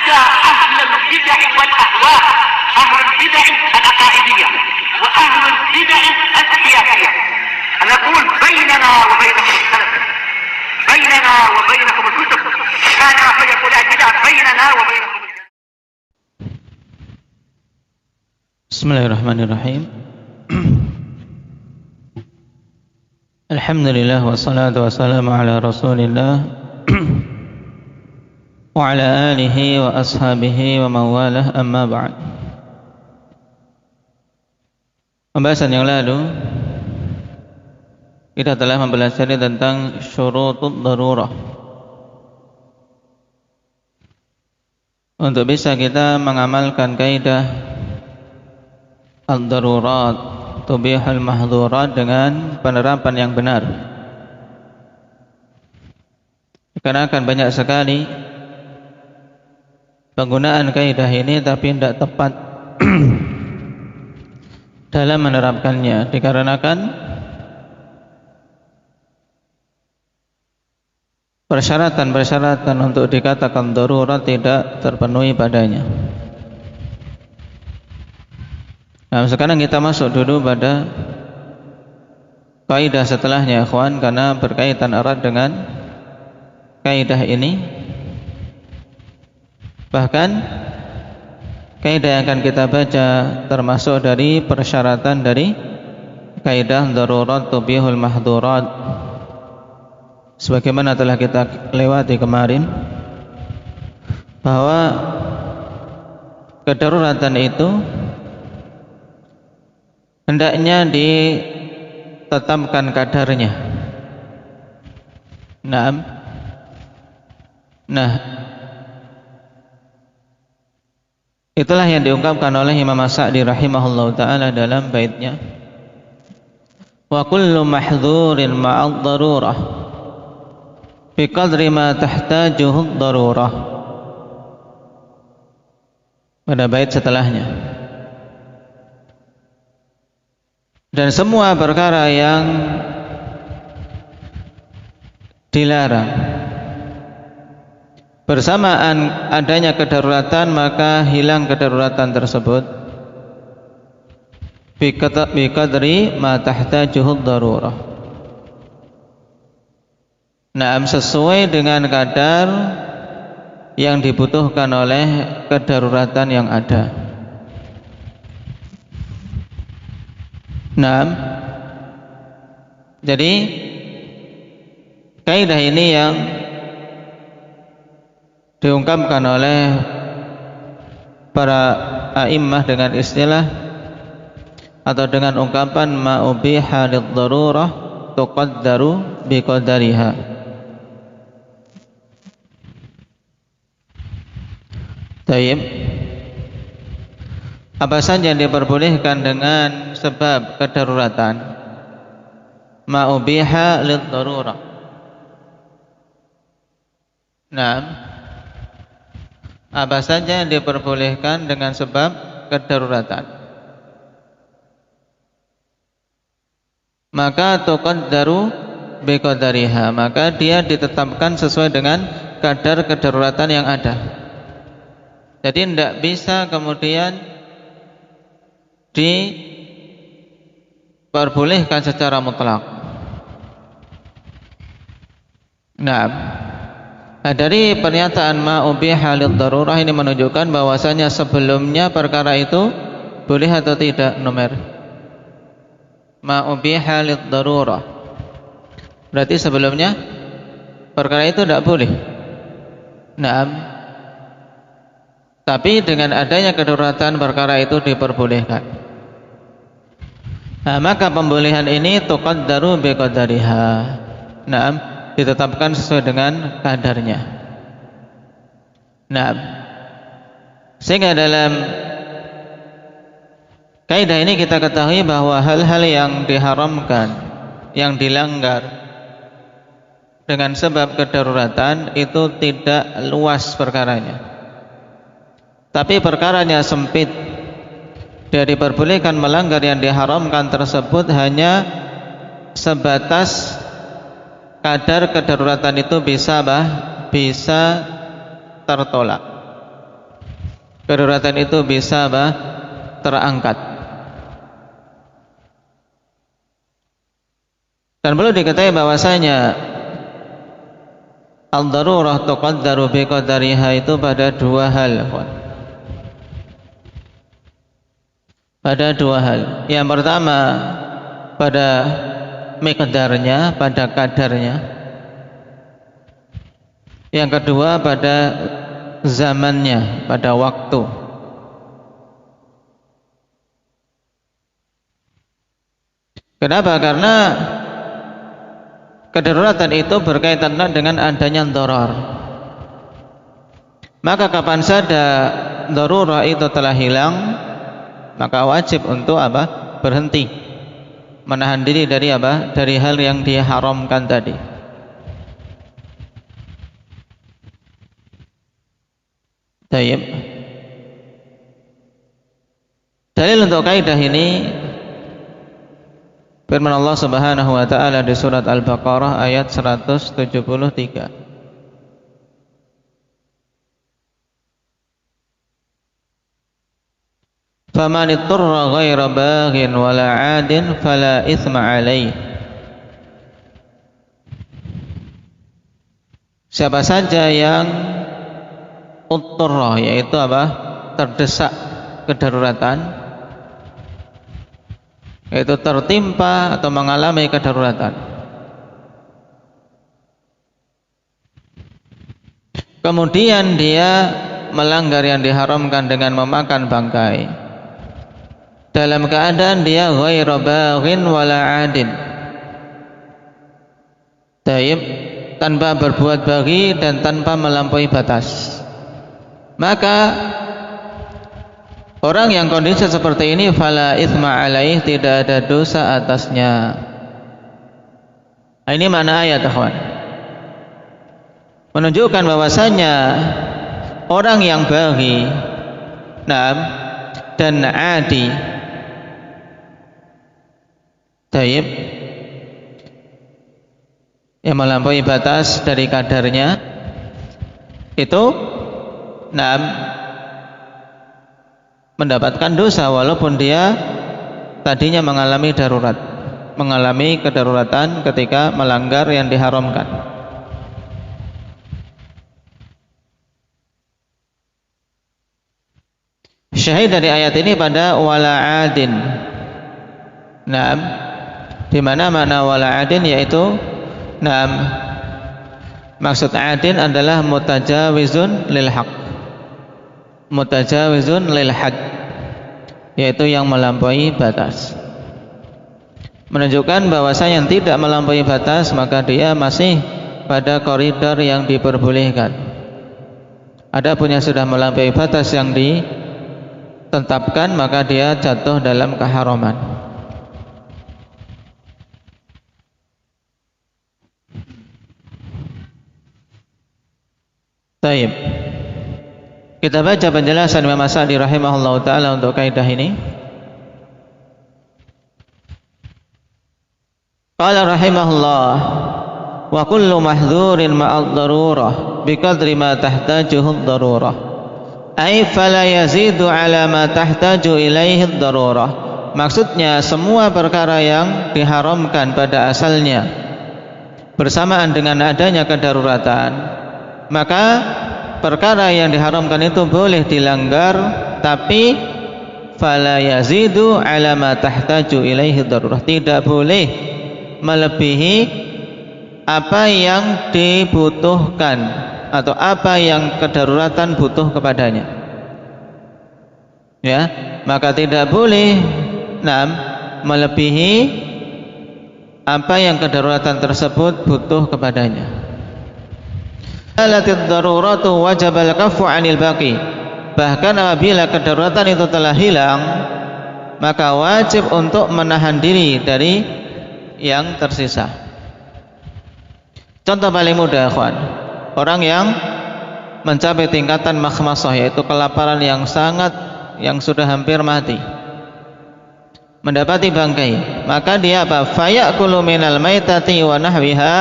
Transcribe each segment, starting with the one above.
حتى أهل البدع والأهواء، أهل البدع العقائدية وأهل البدع السياسية، نقول بيننا وبينكم السلف، بيننا وبينكم الكتب، كان فيقول البدع بيننا وبينكم. Bismillahirrahmanirrahim. Alhamdulillah wassalatu wassalamu ala Rasulillah wa ala alihi wa ashabihi wa mawalah, amma ba'd. Pembahasan yang lalu kita telah mempelajari tentang syurutud darurah. Untuk bisa kita mengamalkan kaidah ad-darurat tubihul mahdhurat dengan penerapan yang benar. Karena akan banyak sekali penggunaan kaidah ini tapi tidak tepat dalam menerapkannya, dikarenakan persyaratan-persyaratan untuk dikatakan darurat tidak terpenuhi padanya. Nah, sekarang kita masuk dulu pada kaidah setelahnya, ikhwan, karena berkaitan erat dengan kaidah ini. Bahkan kaidah yang akan kita baca termasuk dari persyaratan dari kaidah darurat tubihul mahdhurat, sebagaimana telah kita lewati kemarin, bahwa kedaruratan itu hendaknya ditetapkan kadarnya. Nah, itulah yang diungkapkan oleh Imam As-Sa'di rahimahullahu ta'ala dalam baitnya, wa kullu mahdhurin ma'ad darurah biqadri ma tahtajuhu darurah, pada bait setelahnya. Dan semua perkara yang dilarang bersamaan adanya kedaruratan, maka hilang kedaruratan tersebut biqadri ma tahtajuhu darurah. Nah, sesuai dengan kadar yang dibutuhkan oleh kedaruratan yang ada. Nah, jadi kaidah ini yang diungkapkan oleh para a'immah dengan istilah atau dengan ungkapan ma ubiha lid-darurah tuqaddaru biqadariha. Tayyib. Apa saja yang diperbolehkan dengan sebab kedaruratan? Ma ubiha lid-darurah. Nah, apa saja yang diperbolehkan dengan sebab kedaruratan? Maka tuqaddaru biqadariha, maka dia ditetapkan sesuai dengan kadar kedaruratan yang ada. Jadi tidak bisa kemudian diperbolehkan secara mutlak. Nah, dari pernyataan ma ubiha lid-darurah ini menunjukkan bahwasanya sebelumnya perkara itu boleh atau tidak, Numer? Ma ubiha lid-darurah berarti sebelumnya perkara itu tidak boleh. Nah, tapi dengan adanya kedaruratan perkara itu diperbolehkan. Nah, maka pembolehan ini tuqaddaru biqadariha. Nah, ditetapkan sesuai dengan kadarnya. Nah, sehingga dalam kaidah ini kita ketahui bahwa hal-hal yang diharamkan, yang dilanggar dengan sebab kedaruratan itu tidak luas perkaranya, tapi perkaranya sempit. Dia diperbolehkan melanggar yang diharamkan tersebut hanya sebatas kadar kedaruratan itu bisa tertolak. kedaruratan itu bisa terangkat. Dan perlu diketahui bahwasanya al-darurah tuqaddaru biqadariha itu pada dua hal. Pada dua hal. Yang pertama pada miqdarnya, pada kadarnya. Yang kedua pada zamannya, pada waktu. Kenapa? Karena kedaruratan itu berkaitan dengan adanya darar. Maka kapan saja darurah itu telah hilang, maka wajib untuk berhenti, menahan diri dari dari hal yang diharamkan tadi. Baik. Dalil untuk kaidah ini firman Allah Subhanahu wa taala di surat Al-Baqarah ayat 173. Faman ittara ghaira baghin wala 'adin fala itsma 'alaihi. Siapa saja yang uttarra, yaitu terdesak kedaruratan, yaitu tertimpa atau mengalami kedaruratan, kemudian dia melanggar yang diharamkan dengan memakan bangkai dalam keadaan dia ghairu baghin wala 'adin, tanpa berbuat baghi dan tanpa melampaui batas, maka orang yang kondisi seperti ini fala itsma alaih, tidak ada dosa atasnya. Ini mana ayat, ikhwan? Menunjukkan bahwasanya orang yang baghi, dan adi, yang melampaui batas dari kadarnya, itu mendapatkan dosa walaupun dia tadinya mengalami darurat, mengalami kedaruratan ketika melanggar yang diharamkan. Syahid dari ayat ini pada wala 'adin. Di mana makna wala 'adin yaitu maksud 'adin adalah mutajawizun lil haq. Mutajawizun lil had, yaitu yang melampaui batas. Menunjukkan bahwasanya yang tidak melampaui batas maka dia masih pada koridor yang diperbolehkan. Adapun yang sudah melampaui batas yang ditetapkan maka dia jatuh dalam keharaman. Baik. Kita baca penjelasan Imam As-Sa'di rahimahullah ta'ala untuk kaidah ini. Qala rahimahullah, wa kullu mahdhurin ma'ad darurah biqadri ma tahtajuhu ad-darurah, ay fala yazidu ala ma tahtaju ilaihi ad-darurah. Maksudnya semua perkara yang diharamkan pada asalnya bersamaan dengan adanya kedaruratan, maka perkara yang diharamkan itu boleh dilanggar, tapi fala yazidu ala ma tahtaju ilaihi darurah, tidak boleh melebihi apa yang dibutuhkan atau apa yang kedaruratan butuh kepadanya. Ya, maka tidak boleh melebihi apa yang kedaruratan tersebut butuh kepadanya. Alatid daruratu wajib al-kaffu 'anil baqi. Bahkan apabila kedaruratan itu telah hilang, maka wajib untuk menahan diri dari yang tersisa. Contoh paling mudah, ikhwan. Orang yang mencapai tingkatan makhmasah, yaitu kelaparan yang sangat, yang sudah hampir mati, mendapati bangkai, maka dia fayakulu minal maitati wa nahwiha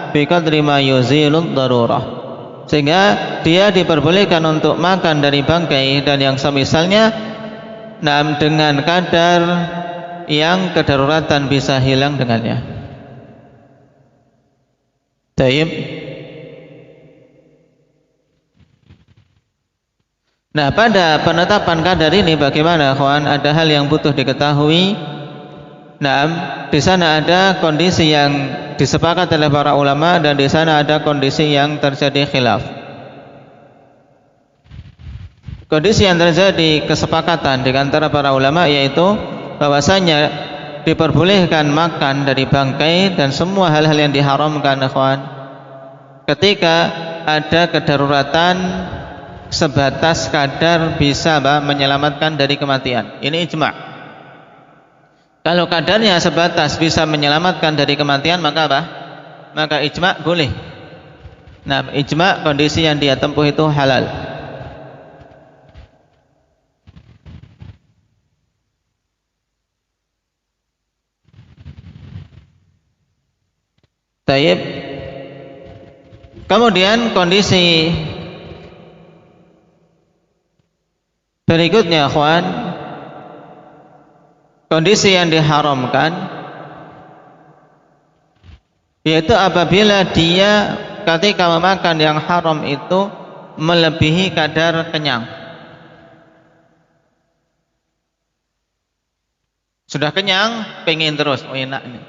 biqadri ma yuzilud darurah. sehingga dia diperbolehkan untuk makan dari bangkai dan yang semisalnya, dengan kadar yang kedaruratan bisa hilang dengannya. Taib. Nah, pada penetapan kadar ini bagaimana, kawan? Ada hal yang butuh diketahui. Di sana ada kondisi yang disepakati oleh para ulama dan di sana ada kondisi yang terjadi khilaf. Kondisi yang terjadi kesepakatan di antara para ulama yaitu bahwasanya diperbolehkan makan dari bangkai dan semua hal-hal yang diharamkan, kawan, ketika ada kedaruratan sebatas kadar bisa menyelamatkan dari kematian. Ini ijma'. Kalau kadarnya sebatas bisa menyelamatkan dari kematian, maka maka ijma' boleh. Ijma' kondisi yang dia tempuh itu halal. Taib. Kemudian kondisi berikutnya, kawan, kondisi yang diharamkan yaitu apabila dia ketika memakan yang haram itu melebihi kadar kenyang. Sudah kenyang, pengen terus, enak nih.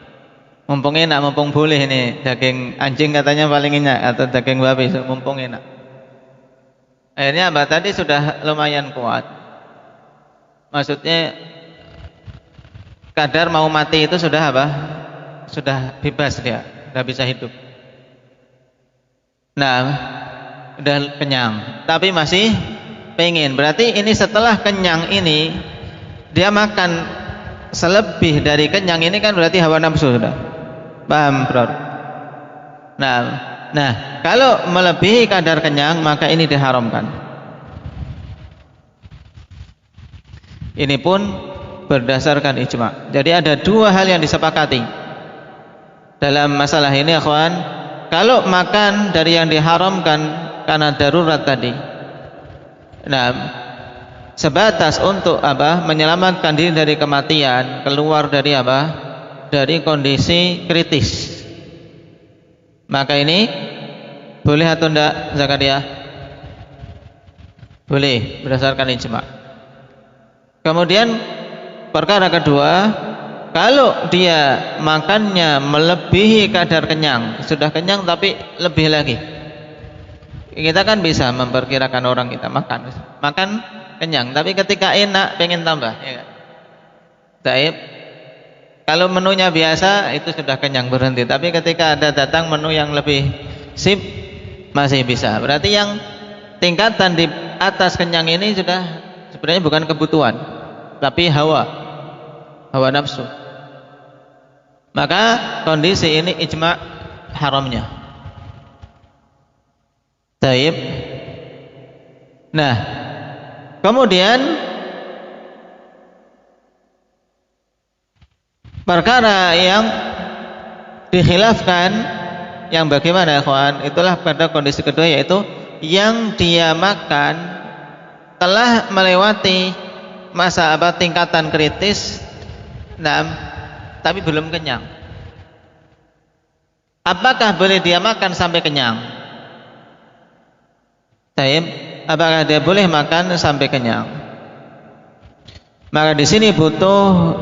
Mumpung enak, mumpung boleh nih, daging anjing katanya paling enak, atau daging babi, mumpung enak. Akhirnya tadi sudah lumayan kuat. Maksudnya kadar mau mati itu sudah sudah bebas, dia sudah bisa hidup. Udah kenyang, tapi masih pengen. Berarti ini setelah kenyang ini dia makan selebih dari kenyang ini kan berarti hawa nafsu sudah. Paham, bro? Kalau melebihi kadar kenyang maka ini diharamkan. Ini pun berdasarkan ijma'. Jadi ada dua hal yang disepakati dalam masalah ini, akhwan. Kalau makan dari yang diharamkan karena darurat tadi, sebatas untuk menyelamatkan diri dari kematian, keluar dari dari kondisi kritis, maka ini boleh atau tidak, Zakaria? Boleh berdasarkan ijma'. Kemudian perkara kedua, kalau dia makannya melebihi kadar kenyang, sudah kenyang tapi lebih lagi, kita kan bisa memperkirakan orang kita makan kenyang, tapi ketika enak pengen tambah, ya kan? Taib. Kalau menunya biasa itu sudah kenyang berhenti, tapi ketika ada datang menu yang lebih sip masih bisa. Berarti yang tingkatan di atas kenyang ini sudah sebenarnya bukan kebutuhan, tapi hawa nafsu. Maka kondisi ini ijma' haramnya. Taib. Kemudian perkara yang dikhilafkan yang bagaimana, kawan? Itulah pada kondisi kedua, yaitu yang dia makan telah melewati masa tingkatan kritis, tapi belum kenyang. Apakah boleh dia makan sampai kenyang? Taib. Apakah dia boleh makan sampai kenyang? Maka di sini butuh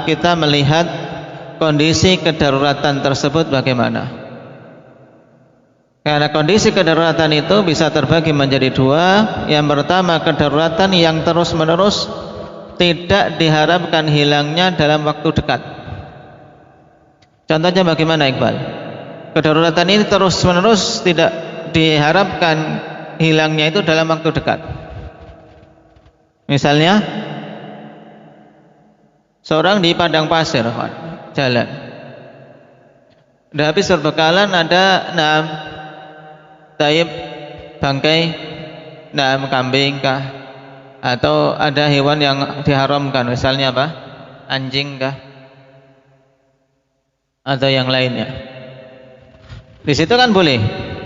kita melihat kondisi kedaruratan tersebut bagaimana. Karena kondisi kedaruratan itu bisa terbagi menjadi dua. Yang pertama, kedaruratan yang terus-menerus tidak diharapkan hilangnya dalam waktu dekat. Contohnya bagaimana, Iqbal? Kedaruratan ini terus-menerus tidak diharapkan hilangnya itu dalam waktu dekat. Misalnya seorang di padang pasir, jalan, udah habis berbekalan, ada taib bangkai kambing kah, atau ada hewan yang diharamkan, misalnya anjing kah, atau yang lainnya. Di situ kan boleh,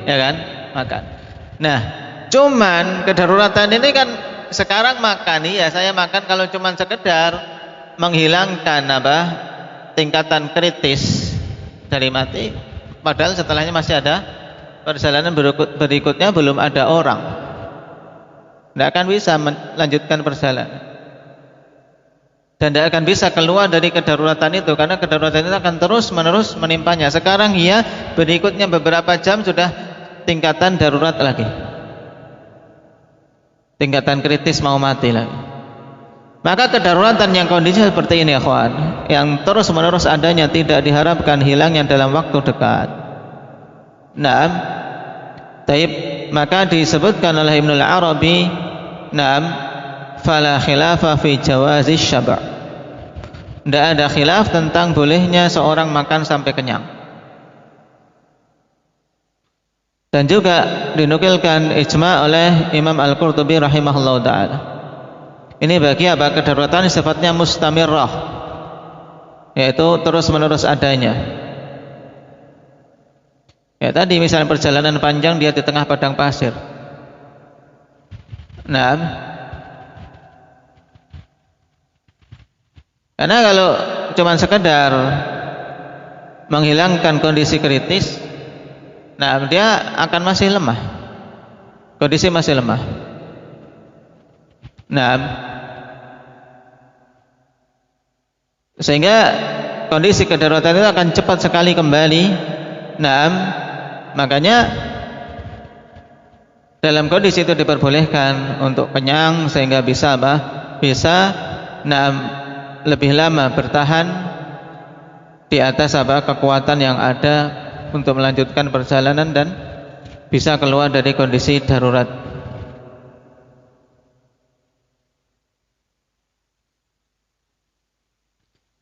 ya kan, makan. Nah, cuman kedaruratan ini kan sekarang makan, iya saya makan kalau cuman sekedar menghilangkan apa tingkatan kritis dari mati, padahal setelahnya masih ada perjalanan berikutnya, belum ada orang, tidak akan bisa melanjutkan perjalanan dan tidak akan bisa keluar dari kedaruratan itu, karena kedaruratan itu akan terus menerus menimpanya. Sekarang iya, berikutnya beberapa jam sudah tingkatan darurat lagi, tingkatan kritis mau mati lagi. Maka kedaruratan yang kondisi seperti ini, akhwan, yang terus menerus adanya, tidak diharapkan hilangnya dalam waktu dekat. Naam, taib, maka disebutkan oleh Ibnul Arabi, naam, fala khilafa fi jawazi syaba'. Tidak ada khilaf tentang bolehnya seorang makan sampai kenyang. Dan juga dinukilkan ijma' oleh Imam Al-Qurtubi rahimahullah ta'ala. Ini bagi apa? Kedaruratan sifatnya mustamirrah, yaitu terus menerus adanya. Ya tadi misalnya perjalanan panjang, dia di tengah padang pasir. Nah, karena kalau cuma sekedar menghilangkan kondisi kritis, nah dia akan masih lemah, kondisi masih lemah. Nah, sehingga kondisi kedaruratan itu akan cepat sekali kembali. Nah, makanya dalam kondisi itu diperbolehkan untuk kenyang sehingga bisa apa? Bisa lebih lama bertahan di atas apa? Kekuatan yang ada untuk melanjutkan perjalanan dan bisa keluar dari kondisi darurat.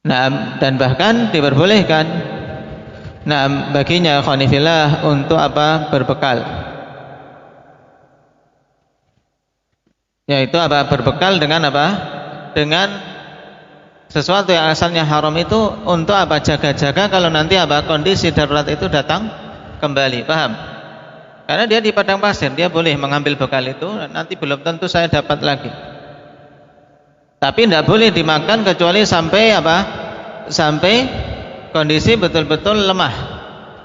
Nah, dan bahkan diperbolehkan baginya khonifillah untuk apa? Berbekal, yaitu apa? Berbekal dengan apa? Dengan sesuatu yang asalnya haram itu untuk apa? Jaga-jaga kalau nanti apa? Kondisi darurat itu datang kembali, paham? Karena dia di padang pasir, dia boleh mengambil bekal itu, nanti belum tentu saya dapat lagi. Tapi tidak boleh dimakan kecuali sampai apa? Sampai kondisi betul-betul lemah,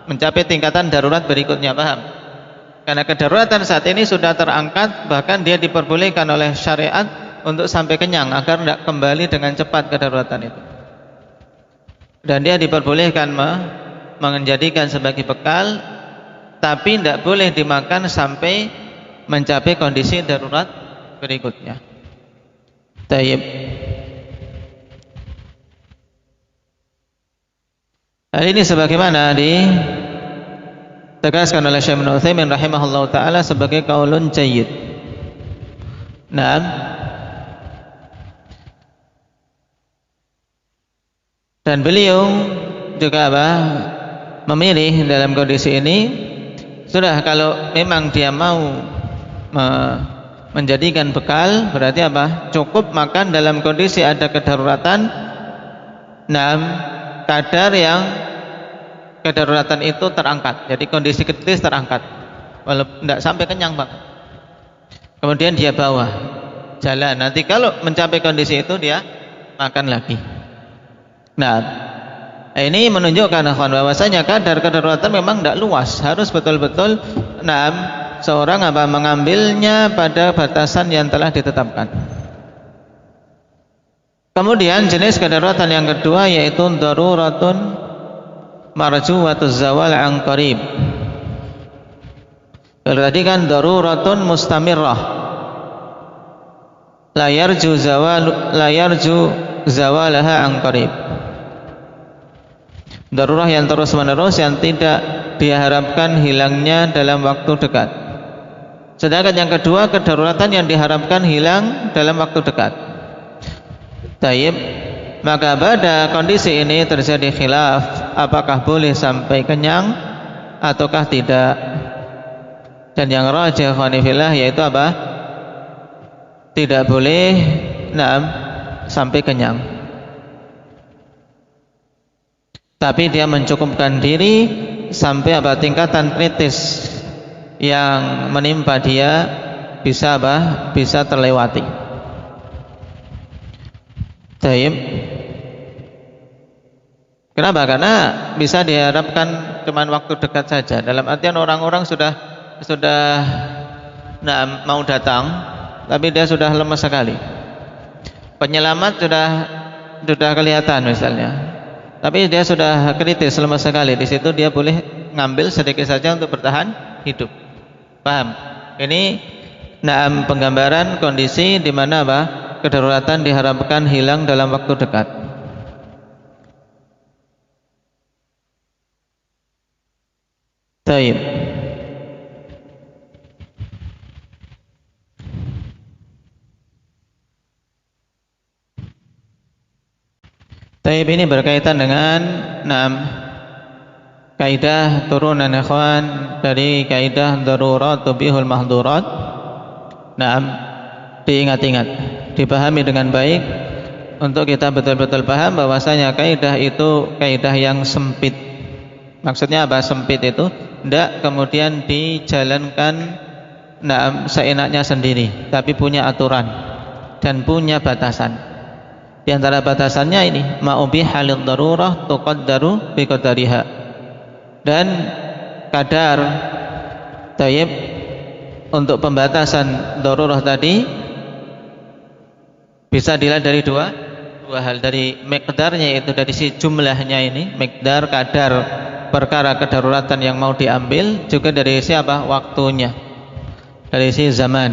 mencapai tingkatan darurat berikutnya, paham? Karena kedaruratan saat ini sudah terangkat, bahkan dia diperbolehkan oleh syariat untuk sampai kenyang agar tidak kembali dengan cepat kedaruratan itu. Dan dia diperbolehkan menjadikan sebagai bekal, tapi tidak boleh dimakan sampai mencapai kondisi darurat berikutnya. Tayyib. Hal ini sebagaimana ditegaskan oleh Syekh Ibnu Utsaimin rahimahullah taala sebagai qaulun jayyid. Naam. Dan beliau juga apa? Memilih dalam kondisi ini, sudah kalau memang dia mau menjadikan bekal, berarti apa? Cukup makan dalam kondisi ada kedaruratan, kadar yang kedaruratan itu terangkat, jadi kondisi kritis terangkat, walaupun tidak sampai kenyang Pak. Kemudian dia bawa jalan, nanti kalau mencapai kondisi itu dia makan lagi. Nah, ini menunjukkan bahwasanya kadar kedaruratan memang tidak luas, harus betul-betul seorang apa? Mengambilnya pada batasan yang telah ditetapkan. Kemudian jenis kedaruratan yang kedua yaitu daruratun marjuwatuz zawal an qarib. Kalau tadi kan daruratun mustamirrah, la yarju zawalaha an qarib. Darurah yang terus menerus, yang tidak diharapkan hilangnya dalam waktu dekat. Sedangkan yang kedua, kedaruratan yang diharapkan hilang dalam waktu dekat. Tayyib, maka pada kondisi ini terjadi khilaf, apakah boleh sampai kenyang ataukah tidak. Dan yang rajih khanifillah yaitu apa? Tidak boleh sampai kenyang, tapi dia mencukupkan diri sampai apa? Tingkatan kritis yang menimpa dia bisa apa? Bisa terlewati. Taib. Kenapa? Karena bisa diharapkan cuma waktu dekat saja. Dalam artian orang-orang sudah mau datang, tapi dia sudah lemas sekali. Penyelamat sudah kelihatan misalnya, tapi dia sudah kritis, lemas sekali. Di situ dia boleh ngambil sedikit saja untuk bertahan hidup. Paham? Ini penggambaran kondisi di mana apa? Kedaruratan diharapkan hilang dalam waktu dekat. Taib. Taib ini berkaitan dengan kaidah turunan ikhwan dari kaidah darurat tubihul mahdurat. Diingat-ingat, dipahami dengan baik untuk kita betul-betul paham bahwasanya kaidah itu kaidah yang sempit. Maksudnya apa sempit itu? Tidak kemudian dijalankan seenaknya sendiri, tapi punya aturan dan punya batasan. Di antara batasannya ini ma'ubi halid darurah tuqaddaru biqadariha. Dan kadar taib untuk pembatasan darurah tadi bisa dilihat dari dua hal, dari miqdarnya, yaitu dari si jumlahnya ini, miqdar kadar perkara kedaruratan yang mau diambil, juga dari siapa? Waktunya, dari si zaman.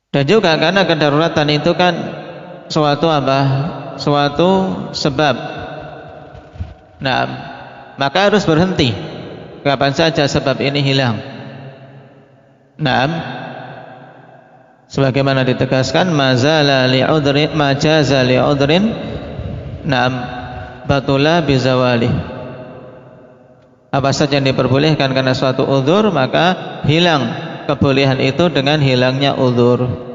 Dan juga karena kedaruratan itu kan suatu apa? Suatu sebab. Maka harus berhenti kapan saja sebab ini hilang. Sebagaimana ditegaskan majaza li'udrin batula bizawali. Apa saja yang diperbolehkan karena suatu udzur, maka hilang kebolehan itu dengan hilangnya udzur.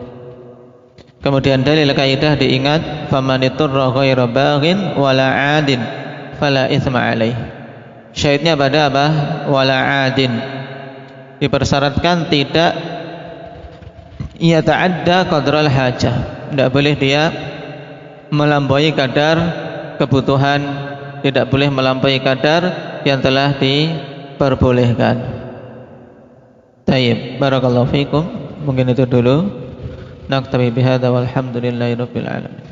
Kemudian dalil kaidah diingat, famaniturra ghairu baghin wala 'adin fala itsma alaih. Syaitnya pada apa? Wala 'adin. Dipersyaratkan tidak ta'adda qadral hajah. Tidak boleh dia melampaui kadar kebutuhan, tidak boleh melampaui kadar yang telah diperbolehkan. Tayyib, barakallahu fikum. Mungkin itu dulu. Naktabi bihadza walhamdulillahi rabbil alamin.